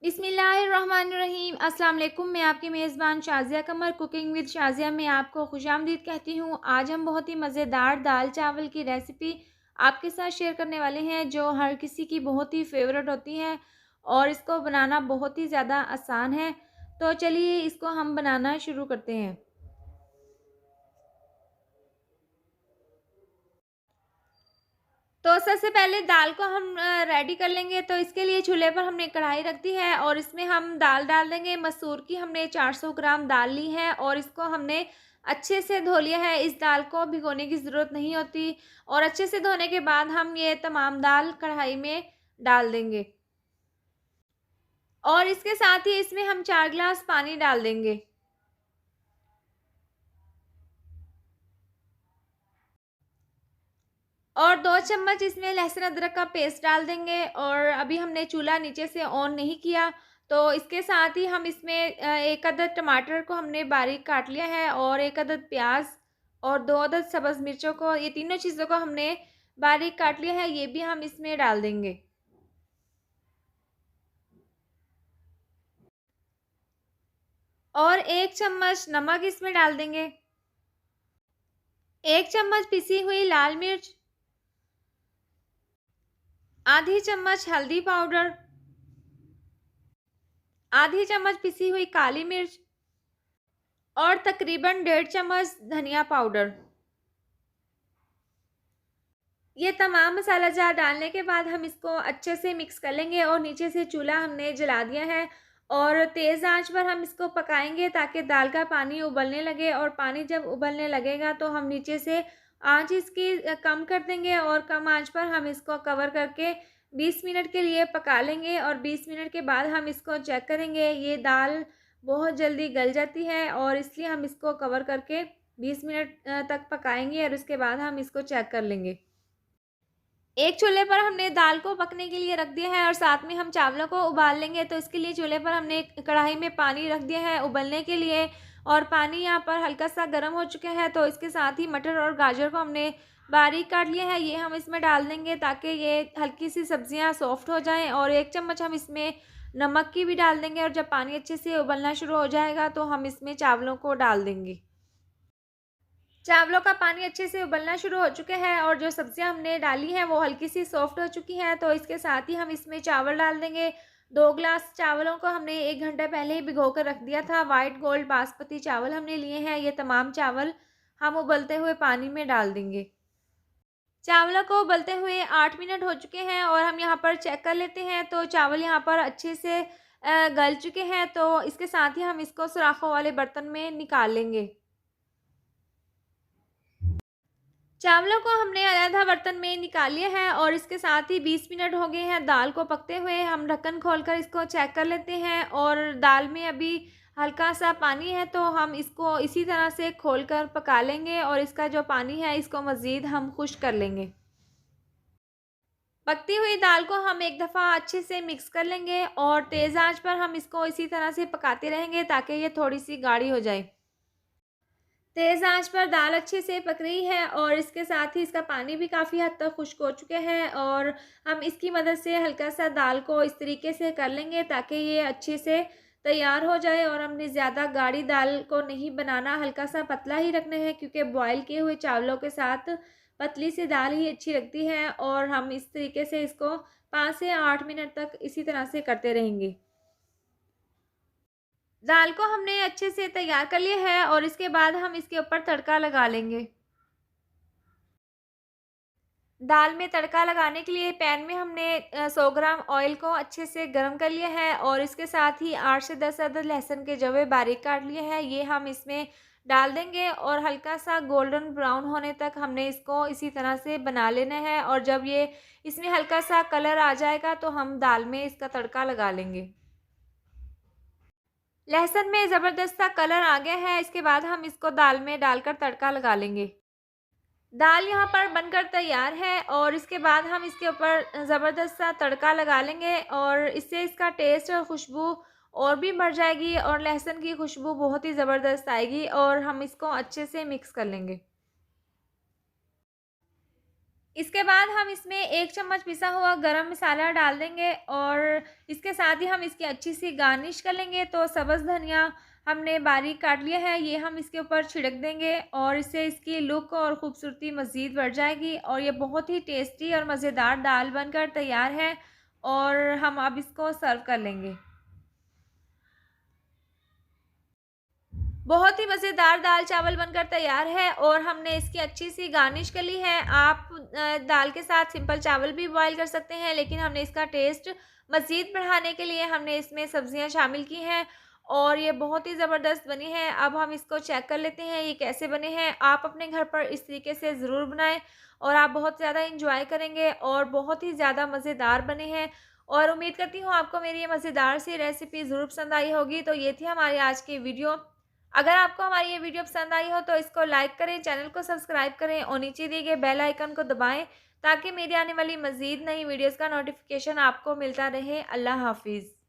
बिस्मिल्लाहिर्रहमानिर्रहीम। अस्सलाम वालेकुम। मैं आपकी मेज़बान शाज़िया कमर कुकिंग विद शाज़िया में आपको खुशामदीद कहती हूँ। आज हम बहुत ही मज़ेदार दाल चावल की रेसिपी आपके साथ शेयर करने वाले हैं जो हर किसी की बहुत ही फ़ेवरेट होती है और इसको बनाना बहुत ही ज़्यादा आसान है। तो चलिए इसको हम बनाना शुरू करते हैं। तो सबसे पहले दाल को हम रेडी कर लेंगे। तो इसके लिए चूल्हे पर हमने कढ़ाई रख दी है और इसमें हम दाल डाल देंगे। मसूर की हमने 400 ग्राम दाल ली है और इसको हमने अच्छे से धो लिया है। इस दाल को भिगोने की ज़रूरत नहीं होती और अच्छे से धोने के बाद हम ये तमाम दाल कढ़ाई में डाल देंगे और इसके साथ ही इसमें हम 4 गिलास पानी डाल देंगे और 2 चम्मच इसमें लहसुन अदरक का पेस्ट डाल देंगे और अभी हमने चूल्हा नीचे से ऑन नहीं किया। तो इसके साथ ही हम इसमें 1 अदद टमाटर को हमने बारीक काट लिया है और 1 अदद प्याज और 2 अदद सब्ज़ मिर्चों को, ये तीनों चीज़ों को हमने बारीक काट लिया है, ये भी हम इसमें डाल देंगे। और 1 चम्मच नमक इसमें डाल देंगे, 1 चम्मच पिसी हुई लाल मिर्च, आधी चम्मच हल्दी पाउडर, आधी चम्मच पिसी हुई काली मिर्च और तकरीबन 1.5 चम्मच धनिया पाउडर। ये तमाम मसाला जार डालने के बाद हम इसको अच्छे से मिक्स कर लेंगे और नीचे से चूल्हा हमने जला दिया है और तेज़ आंच पर हम इसको पकाएंगे ताकि दाल का पानी उबलने लगे और पानी जब उबलने लगेगा तो हम नीचे से आंच इसकी कम कर देंगे और कम आंच पर हम इसको कवर करके 20 मिनट के लिए पका लेंगे और 20 मिनट के बाद हम इसको चेक करेंगे। ये दाल बहुत जल्दी गल जाती है और इसलिए हम इसको कवर करके 20 मिनट तक पकाएंगे और उसके बाद हम इसको चेक कर लेंगे। एक चूल्हे पर हमने दाल को पकने के लिए रख दिया है और साथ में हम चावलों को उबाल लेंगे। तो इसके लिए चूल्हे पर हमने कढ़ाई में पानी रख दिया है उबलने के लिए और पानी यहाँ पर हल्का सा गर्म हो चुका है। तो इसके साथ ही मटर और गाजर को हमने बारीक काट लिया है, ये हम इसमें डाल देंगे ताकि ये हल्की सी सब्जियाँ सॉफ्ट हो जाएं और 1 चम्मच हम इसमें नमक की भी डाल देंगे और जब पानी अच्छे से उबलना शुरू हो जाएगा तो हम इसमें चावलों को डाल देंगे। चावलों का पानी अच्छे से उबलना शुरू हो चुके हैं और जो सब्जियां हमने डाली हैं वो हल्की सी सॉफ्ट हो चुकी हैं। तो इसके साथ ही हम इसमें चावल डाल देंगे। 2 गिलास चावलों को हमने 1 घंटा पहले ही भिगो कर रख दिया था। वाइट गोल्ड बासमती चावल हमने लिए हैं। ये तमाम चावल हम उबलते हुए पानी में डाल देंगे। चावलों को उबलते हुए 8 मिनट हो चुके हैं और हम यहाँ पर चेक कर लेते हैं। तो चावल यहाँ पर अच्छे से गल चुके हैं। तो इसके साथ ही हम इसको सुराखों वाले बर्तन में निकाल लेंगे। चावलों को हमने अलग बर्तन में निकाल लिया है और इसके साथ ही 20 मिनट हो गए हैं दाल को पकते हुए। हम ढक्कन खोलकर इसको चेक कर लेते हैं और दाल में अभी हल्का सा पानी है तो हम इसको इसी तरह से खोलकर पका लेंगे और इसका जो पानी है इसको मज़ीद हम खुश्क कर लेंगे। पकती हुई दाल को हम एक दफ़ा अच्छे से मिक्स कर लेंगे और तेज़ आंच पर हम इसको इसी तरह से पकाते रहेंगे ताकि ये थोड़ी सी गाढ़ी हो जाए। तेज़ आंच पर दाल अच्छे से पक रही है और इसके साथ ही इसका पानी भी काफ़ी हद तक खुश्क हो चुके हैं और हम इसकी मदद से हल्का सा दाल को इस तरीके से कर लेंगे ताकि ये अच्छे से तैयार हो जाए। और हमने ज़्यादा गाढ़ी दाल को नहीं बनाना, हल्का सा पतला ही रखना है क्योंकि बॉयल किए हुए चावलों के साथ पतली सी दाल ही अच्छी लगती है। और हम इस तरीके से इसको 5 से 8 मिनट तक इसी तरह से करते रहेंगे। दाल को हमने अच्छे से तैयार कर लिया है और इसके बाद हम इसके ऊपर तड़का लगा लेंगे। दाल में तड़का लगाने के लिए पैन में हमने 100 ग्राम ऑयल को अच्छे से गर्म कर लिया है और इसके साथ ही 8 से 10 अदद लहसुन के जवे बारीक काट लिए हैं, ये हम इसमें डाल देंगे और हल्का सा गोल्डन ब्राउन होने तक हमने इसको इसी तरह से बना लेना है। और जब ये इसमें हल्का सा कलर आ जाएगा तो हम दाल में इसका तड़का लगा लेंगे। लहसुन में ज़बरदस्त सा कलर आ गया है। इसके बाद हम इसको दाल में डालकर तड़का लगा लेंगे। दाल यहाँ पर बनकर तैयार है और इसके बाद हम इसके ऊपर ज़बरदस्त सा तड़का लगा लेंगे और इससे इसका टेस्ट और खुशबू और भी बढ़ जाएगी और लहसुन की खुशबू बहुत ही ज़बरदस्त आएगी और हम इसको अच्छे से मिक्स कर लेंगे। इसके बाद हम इसमें 1 चम्मच पिसा हुआ गरम मसाला डाल देंगे और इसके साथ ही हम इसकी अच्छी-सी गार्निश कर लेंगे। तो सब्ज़ धनिया हमने बारीक काट लिया है, ये हम इसके ऊपर छिड़क देंगे और इससे इसकी लुक और ख़ूबसूरती मज़ीद बढ़ जाएगी और ये बहुत ही टेस्टी और मज़ेदार दाल बनकर तैयार है और हम अब इसको सर्व कर लेंगे। बहुत ही मज़ेदार दाल-चावल बनकर तैयार है और हमने इसकी अच्छी-सी गार्निश कर ली है। आप दाल के साथ सिंपल चावल भी बॉयल कर सकते हैं, लेकिन हमने इसका टेस्ट मज़ीद बढ़ाने के लिए हमने इसमें सब्ज़ियाँ शामिल की हैं और ये बहुत ही ज़बरदस्त बनी है। अब हम इसको चेक कर लेते हैं, ये कैसे बने हैं। आप अपने घर पर इस तरीके से ज़रूर बनाएँ और आप बहुत ज़्यादा एंजॉय करेंगे और बहुत ही ज़्यादा मज़ेदार बने हैं और उम्मीद करती हूँ आपको मेरी ये मज़ेदार सी रेसिपी ज़रूर पसंद आई होगी। तो ये थी हमारी आज की वीडियो। अगर आपको हमारी ये वीडियो पसंद आई हो तो इसको लाइक करें, चैनल को सब्सक्राइब करें और नीचे दिए गए बेल आइकन को दबाएँ ताकि मेरी आने वाली मज़ीद नई वीडियोज़ का नोटिफ़िकेशन आपको मिलता रहे। अल्लाह हाफ़िज़।